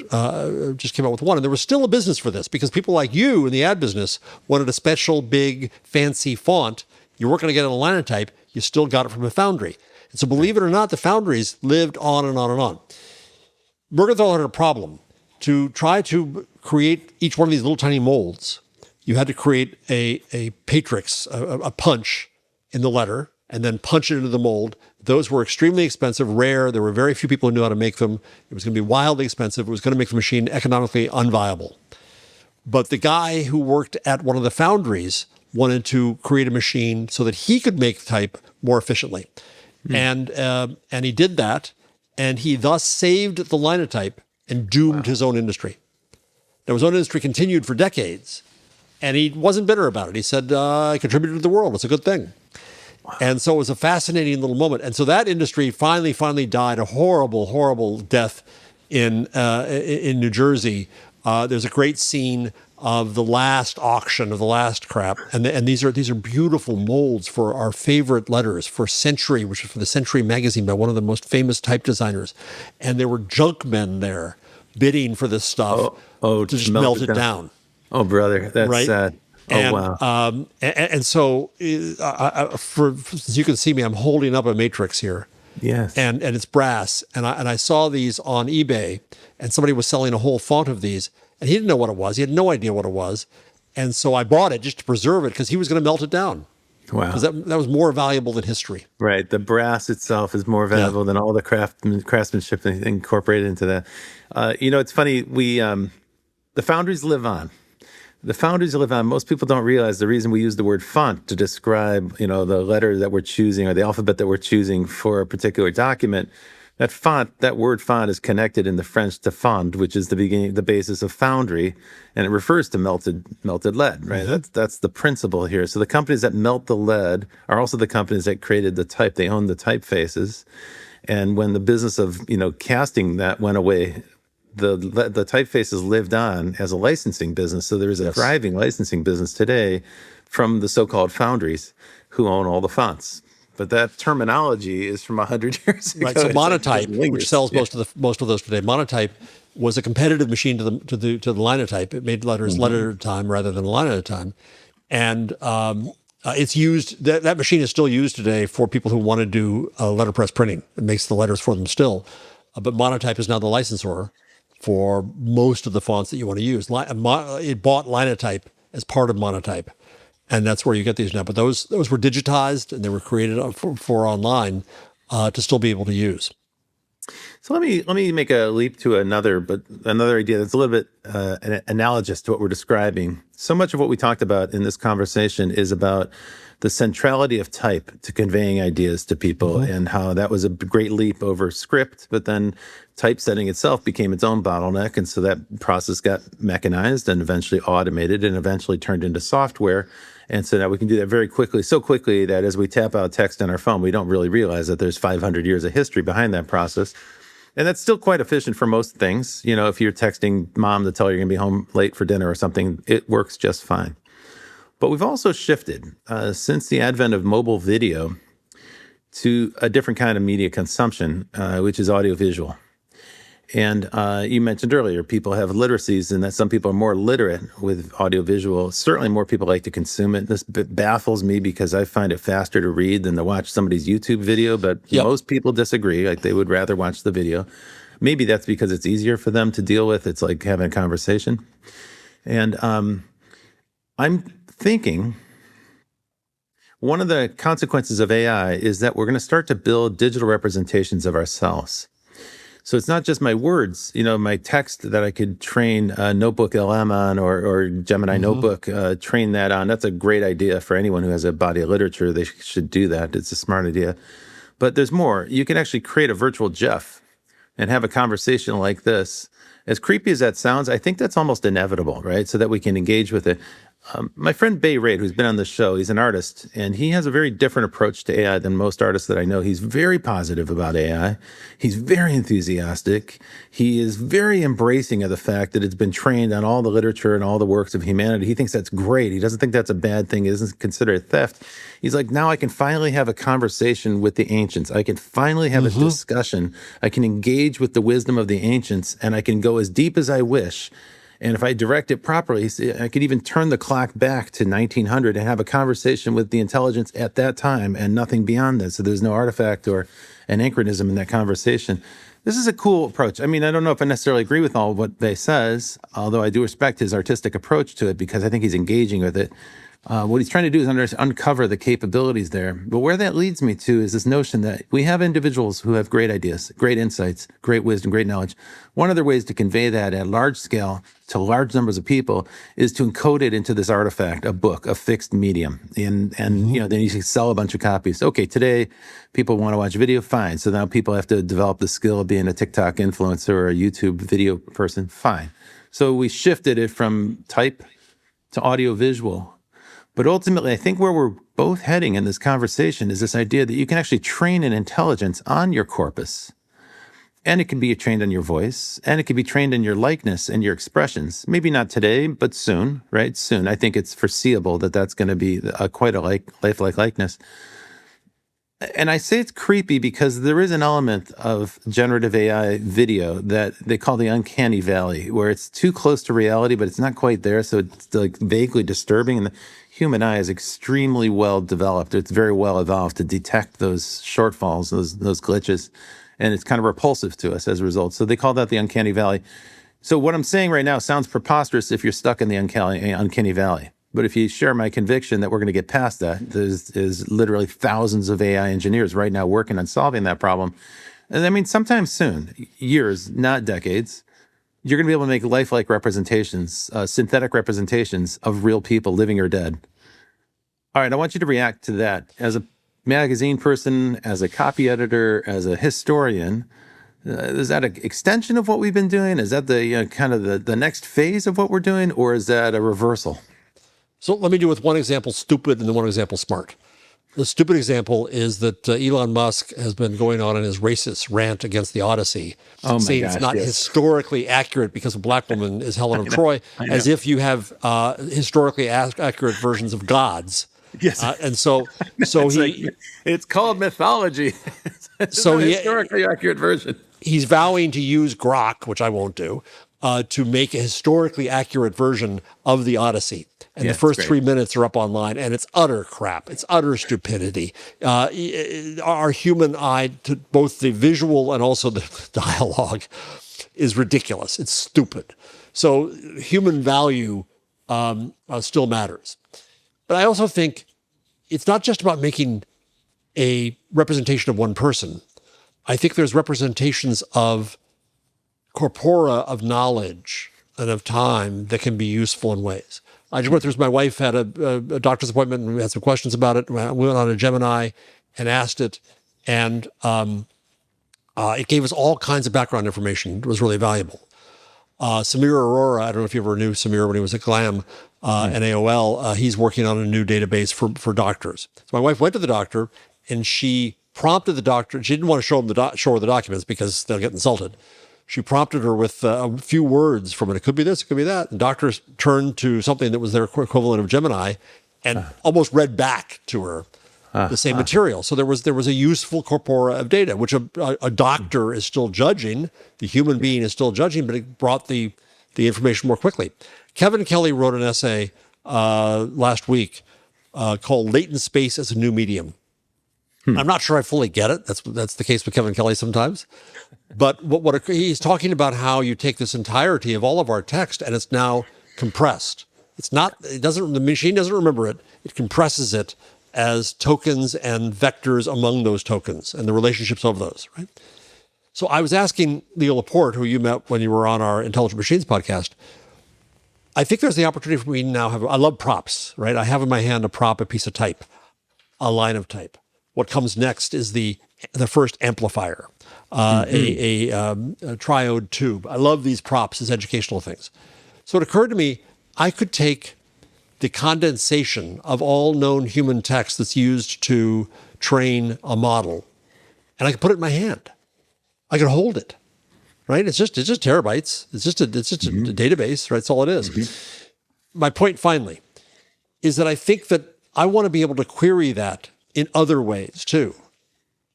just came out with one. And there was still a business for this because people like you in the ad business wanted a special, big, fancy font. You weren't going to get it on a Linotype. You still got it from a foundry. And so believe it or not, the foundries lived on and on and on. Mergenthaler had a problem. To try to create each one of these little tiny molds, you had to create a patrix, a punch in the letter, and then punch it into the mold. Those were extremely expensive, rare. There were very few people who knew how to make them. It was going to be wildly expensive. It was going to make the machine economically unviable. But the guy who worked at one of the foundries wanted to create a machine so that he could make type more efficiently. And he did that, and he thus saved the Linotype and doomed his own industry. Now, his own industry continued for decades, and he wasn't bitter about it. He said, I contributed to the world. It's a good thing. And so it was a fascinating little moment. And so that industry finally died a horrible, horrible death in New Jersey. There's a great scene of the last auction of the last crap, and these are beautiful molds for our favorite letters for Century, which is for the Century magazine by one of the most famous type designers, and there were junk men there bidding for this stuff to just melt it down. Oh, brother, that's right? sad. Wow. And so, as you can see me, I'm holding up a matrix here. Yes. And it's brass. And I saw these on eBay, and somebody was selling a whole font of these, and he didn't know what it was. He had no idea what it was. And so I bought it just to preserve it because he was going to melt it down. Wow. Because that was more valuable than history. Right. The brass itself is more valuable than all the craftsmanship incorporated into that. It's funny. The foundries live on. The foundries live on. Most people don't realize the reason we use the word font to describe, the letter that we're choosing or the alphabet that we're choosing for a particular document. That word font is connected in the French to fond, which is the basis of foundry, and it refers to melted lead, right? Mm-hmm. That's the principle here. So the companies that melt the lead are also the companies that created the type. They own the typefaces. And when the business of, casting that went away, the typefaces lived on as a licensing business. So there is a thriving licensing business today from the so-called foundries who own all the fonts. But that terminology is from 100 years ago. Right. So Monotype, which sells most of those today, Monotype was a competitive machine to the Linotype. It made letters letter at a time rather than a line at a time, and it's used. That machine is still used today for people who want to do letterpress printing. It makes the letters for them still, but Monotype is now the licensor for most of the fonts that you want to use. It bought Linotype as part of Monotype, and that's where you get these now. But those were digitized and they were created for online to still be able to use. So let me make a leap to another idea that's a little bit analogous to what we're describing. So much of what we talked about in this conversation is about the centrality of type to conveying ideas to people, and how that was a great leap over script, but then typesetting itself became its own bottleneck, and so that process got mechanized and eventually automated and eventually turned into software. And so now we can do that very quickly, so quickly that as we tap out text on our phone, we don't really realize that there's 500 years of history behind that process. And that's still quite efficient for most things. You know, if you're texting mom to tell her you're going to be home late for dinner or something, it works just fine. But we've also shifted since the advent of mobile video to a different kind of media consumption, which is audiovisual. And you mentioned earlier, people have literacies, and that some people are more literate with audiovisual. Certainly more people like to consume it. This baffles me because I find it faster to read than to watch somebody's YouTube video, but most people disagree. Like, they would rather watch the video. Maybe that's because it's easier for them to deal with. It's like having a conversation. And I'm thinking one of the consequences of AI is that we're going to start to build digital representations of ourselves. So it's not just my words, my text that I could train Notebook LM on or Gemini Notebook, train that on. That's a great idea for anyone who has a body of literature. They should do that. It's a smart idea. But there's more. You can actually create a virtual Jeff and have a conversation like this. As creepy as that sounds, I think that's almost inevitable, right? So that we can engage with it. My friend Bay Raid, who's been on the show, he's an artist, and he has a very different approach to AI than most artists that I know. He's very positive about AI. He's very enthusiastic. He is very embracing of the fact that it's been trained on all the literature and all the works of humanity. He thinks that's great. He doesn't think that's a bad thing. He doesn't consider it theft. He's like, now I can finally have a conversation with the ancients. I can finally have a discussion. I can engage with the wisdom of the ancients, and I can go as deep as I wish. And if I direct it properly, I could even turn the clock back to 1900 and have a conversation with the intelligence at that time and nothing beyond that. So there's no artifact or an anachronism in that conversation. This is a cool approach. I mean, I don't know if I necessarily agree with all of what Bay says, although I do respect his artistic approach to it because I think he's engaging with it. What he's trying to do is uncover the capabilities there. But where that leads me to is this notion that we have individuals who have great ideas, great insights, great wisdom, great knowledge. One of the ways to convey that at large scale to large numbers of people is to encode it into this artifact, a book, a fixed medium. And then you can sell a bunch of copies. Okay, today people want to watch video, fine. So now people have to develop the skill of being a TikTok influencer or a YouTube video person, fine. So we shifted it from type to audio visual. But ultimately, I think where we're both heading in this conversation is this idea that you can actually train an intelligence on your corpus. And it can be trained on your voice, and it can be trained in your likeness and your expressions. Maybe not today, but soon, right? Soon. I think it's foreseeable that that's going to be quite a lifelike likeness. And I say it's creepy because there is an element of generative AI video that they call the uncanny valley, where it's too close to reality, but it's not quite there. So it's like vaguely disturbing. And the human eye is extremely well developed. It's very well evolved to detect those shortfalls, those glitches. And it's kind of repulsive to us as a result. So they call that the uncanny valley. So what I'm saying right now sounds preposterous if you're stuck in the uncanny valley. But if you share my conviction that we're going to get past that, there's literally thousands of AI engineers right now working on solving that problem. And I mean, sometime soon, years, not decades, you're going to be able to make lifelike representations, synthetic representations of real people, living or dead. All right, I want you to react to that. As a magazine person, as a copy editor, as a historian, is that an extension of what we've been doing? Is that the kind of the next phase of what we're doing, or is that a reversal? So let me do with one example stupid and then one example smart. The stupid example is that Elon Musk has been going on in his racist rant against the Odyssey, saying it's not historically accurate because a black woman is Helen of Troy, as if you have historically accurate versions of gods. Yes, and so it's called mythology. It's a historically accurate version. He's vowing to use Grok, which I won't do, to make a historically accurate version of the Odyssey. And the first 3 minutes are up online, and it's utter crap. It's utter stupidity. Our human eye, to both the visual and also the dialogue, is ridiculous. It's stupid. So human value still matters. But I also think it's not just about making a representation of one person. I think there's representations of corpora of knowledge and of time that can be useful in ways. I just went through, my wife had a doctor's appointment and we had some questions about it. We went on a Gemini and asked it, and it gave us all kinds of background information. It was really valuable. Samir Arora, I don't know if you ever knew Samir when he was at GLAM and AOL, he's working on a new database for doctors. So my wife went to the doctor and she prompted the doctor. She didn't want to show her the documents because they'll get insulted. She prompted her with a few words from it. It could be this, it could be that. And doctors turned to something that was their equivalent of Gemini and almost read back to her the same material. So there was a useful corpora of data, which a doctor is still judging, the human being is still judging, but it brought the information more quickly. Kevin Kelly wrote an essay last week called Latent Space as a New Medium. I'm not sure I fully get it. That's the case with Kevin Kelly sometimes. But he's talking about how you take this entirety of all of our text and it's now compressed. The machine doesn't remember it. It compresses it as tokens and vectors among those tokens and the relationships of those, right? So I was asking Leo Laporte, who you met when you were on our Intelligent Machines podcast, I think there's the opportunity for me now I love props, right? I have in my hand a prop, a piece of type, a line of type. What comes next is the first amplifier, a triode tube. I love these props as educational things. So it occurred to me, I could take the condensation of all known human text that's used to train a model, and I could put it in my hand. I could hold it, right? It's just terabytes. It's just a database, right? That's all it is. My point finally is that I think that I want to be able to query that in other ways too.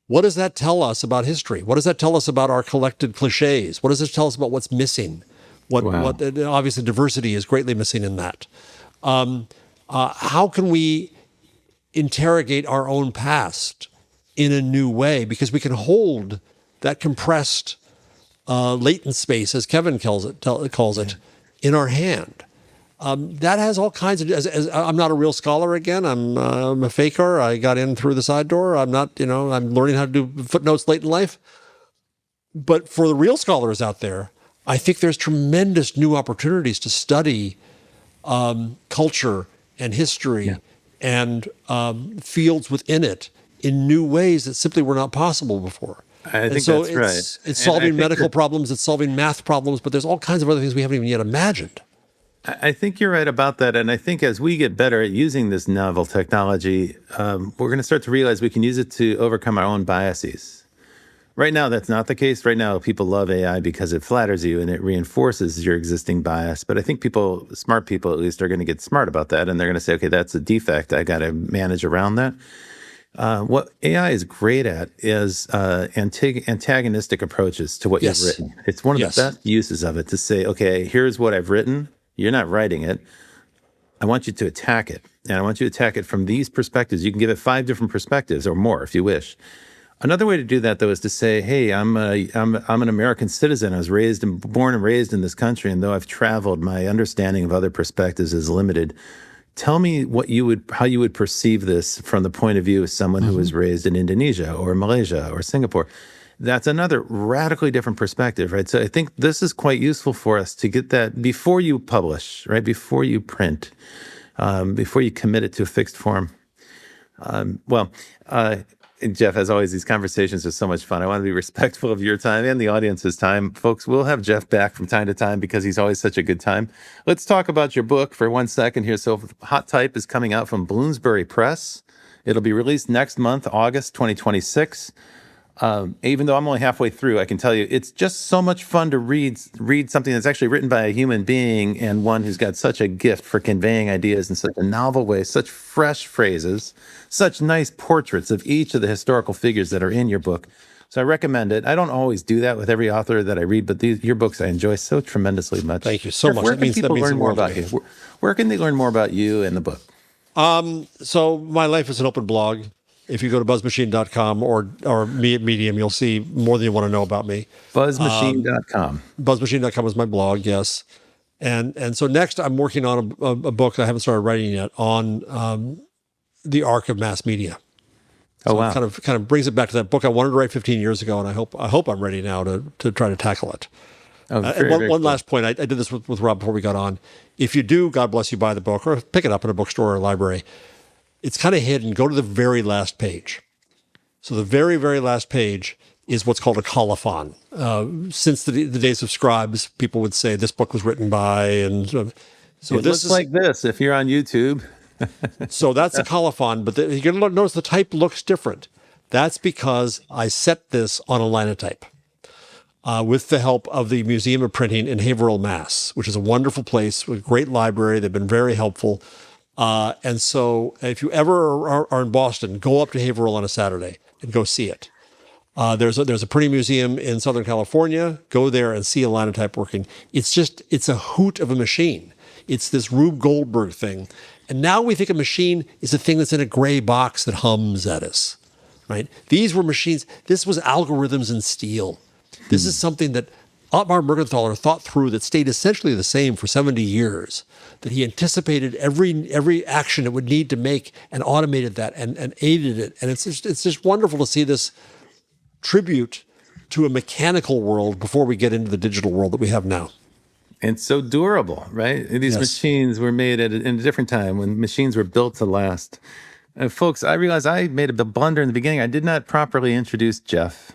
What does that tell us about history? What does that tell us about our collected cliches? What does it tell us about what's missing? What obviously diversity is greatly missing in that. How can we interrogate our own past in a new way? Because we can hold that compressed latent space, as Kevin calls it, in our hand. That has all kinds of. I'm not a real scholar again. I'm a faker. I got in through the side door. I'm not. I'm learning how to do footnotes late in life. But for the real scholars out there, I think there's tremendous new opportunities to study culture and history and fields within it in new ways that simply were not possible before. I think that's right. It's solving medical problems, it's solving math problems, but there's all kinds of other things we haven't even yet imagined. I think you're right about that. And I think as we get better at using this novel technology, we're going to start to realize we can use it to overcome our own biases. Right now, that's not the case. Right now, people love AI because it flatters you and it reinforces your existing bias. But I think smart people at least, are going to get smart about that. And they're going to say, okay, that's a defect. I got to manage around that. What AI is great at is antagonistic approaches to what you've written. It's one of the best uses of it to say, okay, here's what I've written. You're not writing it. I want you to attack it. And I want you to attack it from these perspectives. You can give it 5 different perspectives or more if you wish. Another way to do that, though, is to say, hey, I'm an American citizen. I was born and raised in this country. And though I've traveled, my understanding of other perspectives is limited. Tell me how you would perceive this from the point of view of someone who was raised in Indonesia or Malaysia or Singapore. That's another radically different perspective, right? So I think this is quite useful for us to get that before you publish, right? Before you print, before you commit it to a fixed form. Jeff, as always, these conversations are so much fun. I want to be respectful of your time and the audience's time. Folks, we'll have Jeff back from time to time because he's always such a good time. Let's talk about your book for 1 second here. So Hot Type is coming out from Bloomsbury Press. It'll be released next month, August 2026. Even though I'm only halfway through, I can tell you it's just so much fun to read something that's actually written by a human being and one who's got such a gift for conveying ideas in such a novel way, such fresh phrases, such nice portraits of each of the historical figures that are in your book. So I recommend it. I don't always do that with every author that I read, but your books I enjoy so tremendously much. Thank you so much. Where can people learn more about you? Where can they learn more about you and the book? So my life is an open blog. If you go to buzzmachine.com or me at Medium, you'll see more than you want to know about me. Buzzmachine.com. Buzzmachine.com is my blog, yes. And so next I'm working on a book that I haven't started writing yet on the arc of mass media. So Oh, wow. it kind of brings it back to that book I wanted to write 15 years ago, and I hope I'm ready now to try to tackle it. Oh, And very, one very one cool. last point, I did this with Rob before we got on. If you do, God bless you, buy the book or pick it up in a bookstore or a library. It's kind of hidden. Go to the very last page. So the very, very last page is what's called a colophon. Since the days of scribes, people would say this book was written by, and so It this looks like this if you're on YouTube. so that's a colophon, but you're going to notice the type looks different. That's because I set this on a Linotype with the help of the Museum of Printing in Haverhill, Mass., which is a wonderful place with a great library. They've been very helpful. And so if you ever are in Boston, go up to Haverhill on a Saturday and go see it. There's a printing museum in Southern California. Go there and see a Linotype working. It's a hoot of a machine. It's this Rube Goldberg thing. And now we think a machine is a thing that's in a gray box that hums at us, right? These were machines. This was algorithms in steel. This is something that Ottmar Mergenthaler thought through that stayed essentially the same for 70 years, that he anticipated every action it would need to make and automated that and aided it. And it's just wonderful to see this tribute to a mechanical world before we get into the digital world that we have now. And so durable, right? These Yes. machines were made in a different time when machines were built to last. Folks, I realized I made a blunder in the beginning. I did not properly introduce Jeff.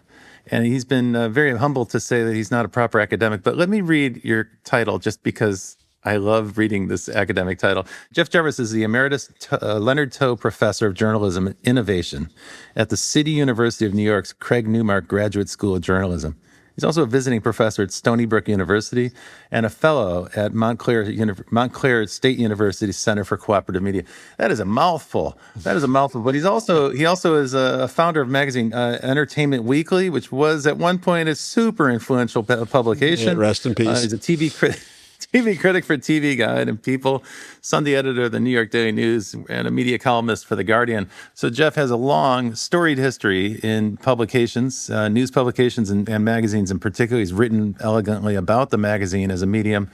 And he's been very humble to say that he's not a proper academic. But let me read your title just because I love reading this academic title. Jeff Jarvis is the Emeritus Leonard Toe Professor of Journalism and Innovation at the City University of New York's Craig Newmark Graduate School of Journalism. He's also a visiting professor at Stony Brook University and a fellow at Montclair State University Center for Cooperative Media. That is a mouthful. But he also is a founder of magazine Entertainment Weekly, which was at one point a super influential publication. Yeah, rest in peace. He's a TV critic for TV Guide and People, Sunday editor of the New York Daily News, and a media columnist for The Guardian. So Jeff has a long, storied history in publications, news publications and magazines in particular. He's written elegantly about the magazine as a medium.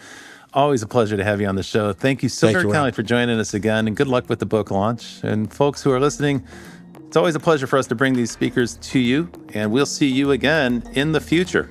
Always a pleasure to have you on the show. Thank you so Thank you, very kindly Rob. for joining us again, and good luck with the book launch. And folks who are listening, it's always a pleasure for us to bring these speakers to you, and we'll see you again in the future.